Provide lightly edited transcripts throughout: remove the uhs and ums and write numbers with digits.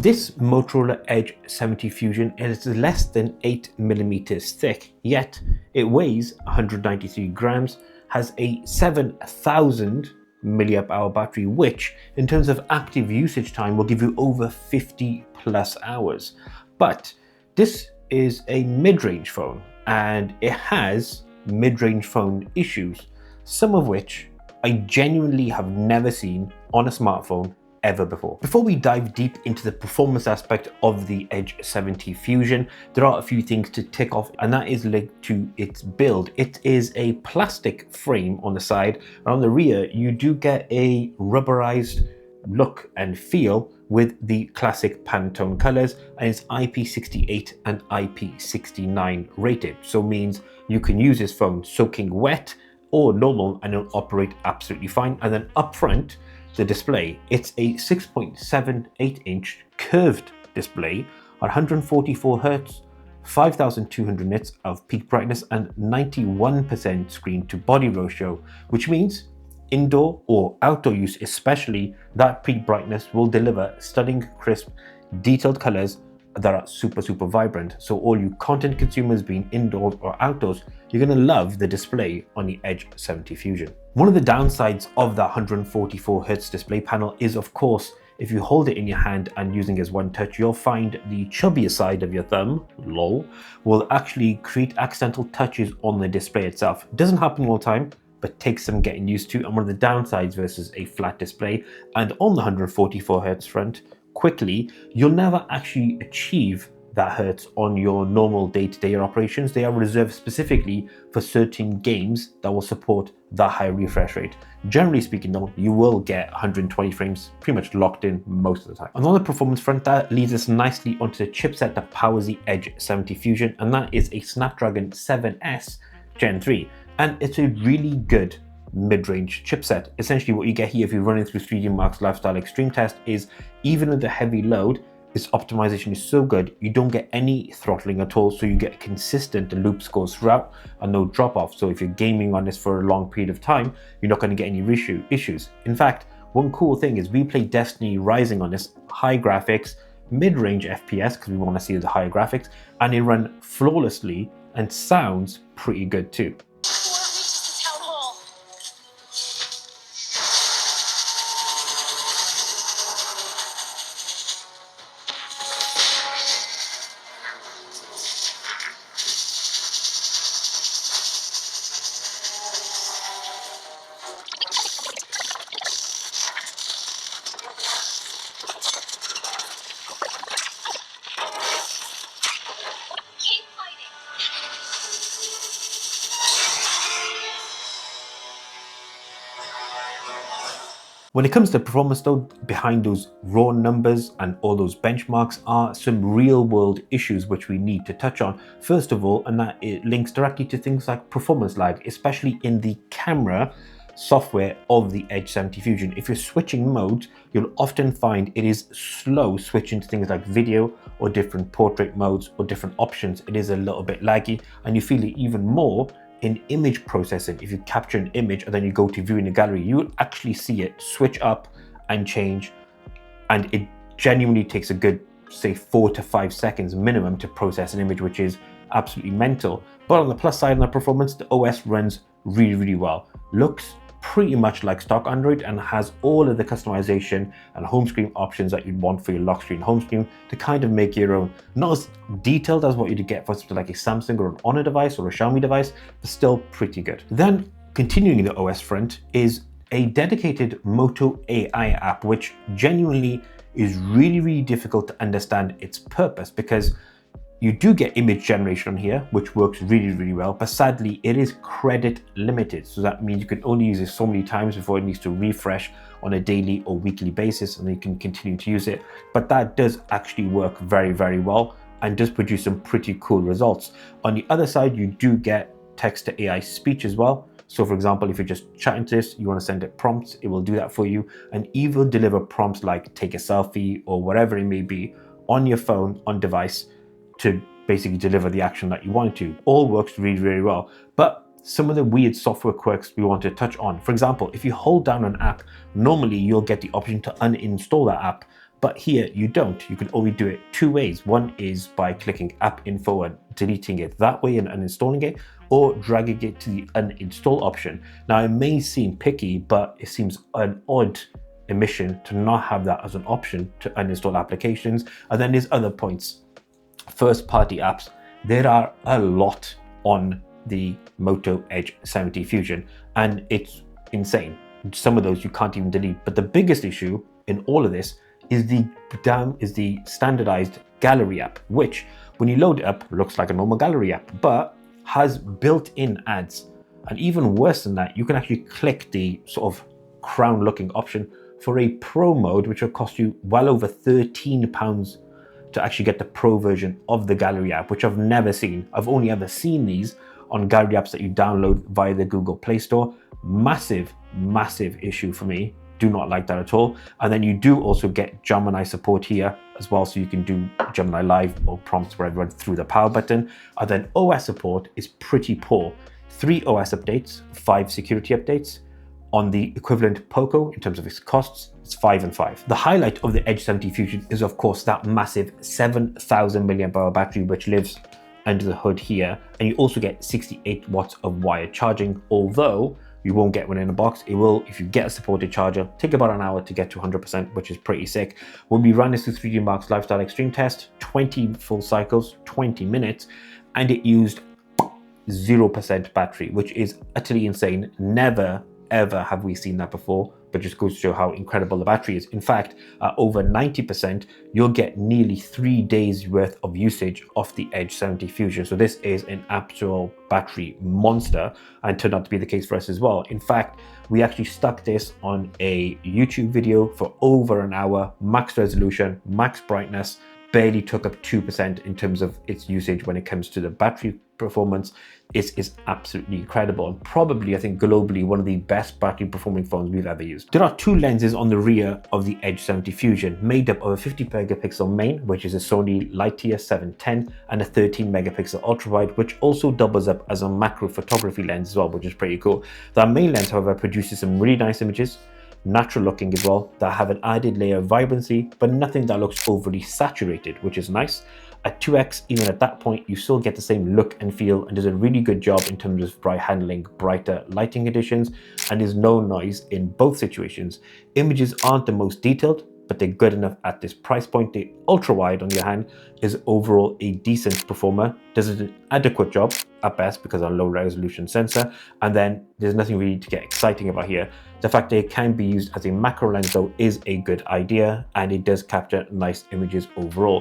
This Motorola Edge 70 Fusion is less than 8mm thick, yet it weighs 193 grams, has a 7000 mAh battery, which in terms of active usage time will give you over 50 plus hours. But this is a mid-range phone and it has mid-range phone issues, some of which I genuinely have never seen on a smartphone ever before. Before we dive deep into the performance aspect of the Edge 70 Fusion, there are a few things to tick off, and that is linked to its build. It is a plastic frame on the side, and on the rear you do get a rubberized look and feel with the classic Pantone colors, and it's IP68 and IP69 rated, so means you can use this phone soaking wet or normal and it'll operate absolutely fine. And then up front, the display, it's a 6.78 inch curved display on 144 Hz, 5200 nits of peak brightness and 91% screen to body ratio, which means indoor or outdoor use especially, that peak brightness will deliver stunning, crisp, detailed colors that are super vibrant. So all you content consumers being indoors or outdoors, you're going to love the display on the Edge 70 Fusion. One of the downsides of the 144 Hz display panel is, of course, if you hold it in your hand and using it as one touch, you'll find the chubbier side of your thumb, lol, will actually create accidental touches on the display itself. It doesn't happen all the time, but takes some getting used to, and one of the downsides versus a flat display. And on the 144 Hz front, quickly, you'll never actually achieve that hertz on your normal day-to-day operations. They are reserved specifically for certain games that will support that high refresh rate. Generally speaking though, you will get 120 frames pretty much locked in most of the time. And on the performance front, that leads us nicely onto the chipset that powers the Edge 70 Fusion, and that is a Snapdragon 7S Gen 3. And it's a really good mid-range chipset. Essentially what you get here if you're running through 3D Mark's Lifestyle Extreme test is, even with the heavy load, its optimization is so good, you don't get any throttling at all, so you get consistent loop scores throughout and no drop off. So if you're gaming on this for a long period of time, you're not going to get any issues. In fact, one cool thing is we played Destiny Rising on this, high graphics, mid-range FPS because we want to see the higher graphics, and it ran flawlessly and sounds pretty good too. When it comes to performance though, behind those raw numbers and all those benchmarks are some real world issues which we need to touch on. First of all, and that it links directly to things like performance lag, especially in the camera software of the Edge 70 Fusion. If you're switching modes, you'll often find it is slow switching to things like video or different portrait modes or different options. It is a little bit laggy, and you feel it even more in image processing. If you capture an image and then you go to view in the gallery, you will actually see it switch up and change, and it genuinely takes a good, say, 4 to 5 seconds minimum to process an image, which is absolutely mental. But on the plus side, on the performance, the OS runs really well. Looks pretty much like stock Android and has all of the customization and home screen options that you'd want for your lock screen home screen to kind of make your own. Not as detailed as what you'd get for something like a Samsung or an Honor device or a Xiaomi device, but still pretty good. Then continuing the OS front is a dedicated Moto AI app, which genuinely is really difficult to understand its purpose, because you do get image generation on here, which works really well, but sadly it is credit limited. So that means you can only use it so many times before it needs to refresh on a daily or weekly basis, and then you can continue to use it. But that does actually work very well and does produce some pretty cool results. On the other side, you do get text to AI speech as well. So for example, if you're just chatting to this, you want to send it prompts, it will do that for you, and even deliver prompts like take a selfie or whatever it may be on your phone, on device, to basically deliver the action that you want it to. All works really well. But some of the weird software quirks we want to touch on. For example, if you hold down an app, normally you'll get the option to uninstall that app, But here you don't. You can only do it two ways. One is by clicking app info and deleting it that way and uninstalling it, or dragging it to the uninstall option. Now it may seem picky, but it seems an odd omission to not have that as an option to uninstall applications. And then there's other points. First party apps, there are a lot on the Moto Edge 70 Fusion, and it's insane. Some of those you can't even delete. But the biggest issue in all of this is the standardized gallery app, which when you load it up looks like a normal gallery app, but has built-in ads. And even worse than that, you can actually click the sort of crown looking option for a pro mode, which will cost you well over £13 to actually get the pro version of the gallery app, which I've never seen. I've only ever seen these on gallery apps that you download via the Google Play Store. Massive issue for me. Do not like that at all. And then you do also get Gemini support here as well, so you can do Gemini Live or prompts for everyone through the power button. And then OS support is pretty poor. 3 OS updates, 5 security updates. On the equivalent Poco, in terms of its costs, it's 5 and 5. The highlight of the Edge 70 Fusion is of course that massive 7,000 mAh battery, which lives under the hood here. And you also get 68 watts of wired charging, although you won't get one in a box. It will, if you get a supported charger, take about an hour to get to 100%, which is pretty sick. When we ran this through 3D Mark's Lifestyle Extreme test, 20 full cycles, 20 minutes, and it used 0% battery, which is utterly insane. Never ever have we seen that before, but just goes to show how incredible the battery is. In fact, at over 90%, you'll get nearly 3 days worth of usage off the Edge 70 Fusion. So this is an actual battery monster, and turned out to be the case for us as well. In fact, we actually stuck this on a YouTube video for over an hour, max resolution, max brightness, barely took up 2% in terms of its usage when it comes to the battery performance. It is absolutely incredible, and probably, I think, globally one of the best battery performing phones we've ever used. There are 2 lenses on the rear of the Edge 70 Fusion, made up of a 50 megapixel main, which is a Sony Lightyear 710, and a 13 megapixel ultra wide, which also doubles up as a macro photography lens as well, which is pretty cool. That main lens, however, produces some really nice images, natural looking as well, that have an added layer of vibrancy, but nothing that looks overly saturated, which is nice. At 2x, even at that point, you still get the same look and feel, and does a really good job in terms of handling brighter lighting conditions, and there's no noise in both situations. Images aren't the most detailed, but they're good enough at this price point. The ultra wide, on the other hand, is overall a decent performer, does an adequate job at best because of a low resolution sensor, and then there's nothing really to get exciting about here. The fact that it can be used as a macro lens though is a good idea, and it does capture nice images overall.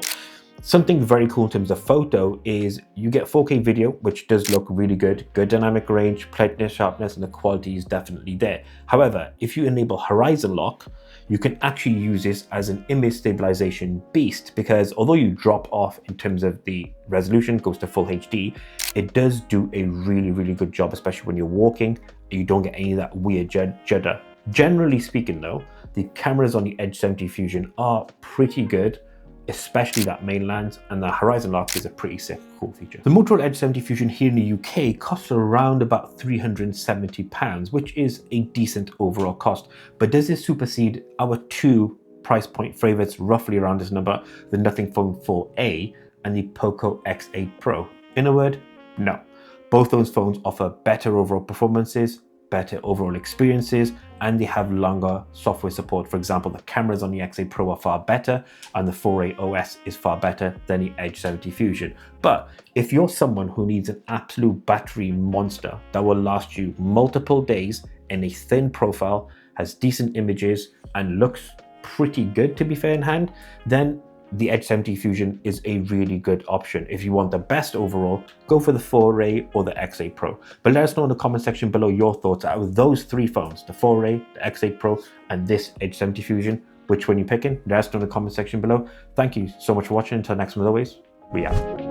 Something very cool in terms of photo is you get 4K video, which does look really good dynamic range, brightness, sharpness, and the quality is definitely there. However, if you enable horizon lock, you can actually use this as an image stabilization beast, because although you drop off in terms of the resolution, goes to full HD, it does do a really good job, especially when you're walking. You don't get any of that weird judder. Generally speaking though, the cameras on the Edge 70 Fusion are pretty good, especially that main lens, and the horizon lock is a pretty sick, cool feature. The Motorola Edge 70 Fusion here in the UK costs around about £370, which is a decent overall cost. But does this supersede our 2 price point favorites roughly around this number, the Nothing Phone 4a and the Poco X8 Pro? In a word, no. Both those phones offer better overall performances, better overall experiences, and they have longer software support. For example, the cameras on the X8 Pro are far better, and the 4A OS is far better than the Edge 70 Fusion. But if you're someone who needs an absolute battery monster that will last you multiple days in a thin profile, has decent images, and looks pretty good to be fair in hand, then the Edge 70 Fusion is a really good option. If you want the best overall, go for the 4A or the X8 Pro. But let us know in the comment section below your thoughts out of those 3 phones, the 4A, the X8 Pro, and this Edge 70 Fusion. Which one you're picking? Let us know in the comment section below. Thank you so much for watching. Until next time, as always, we out.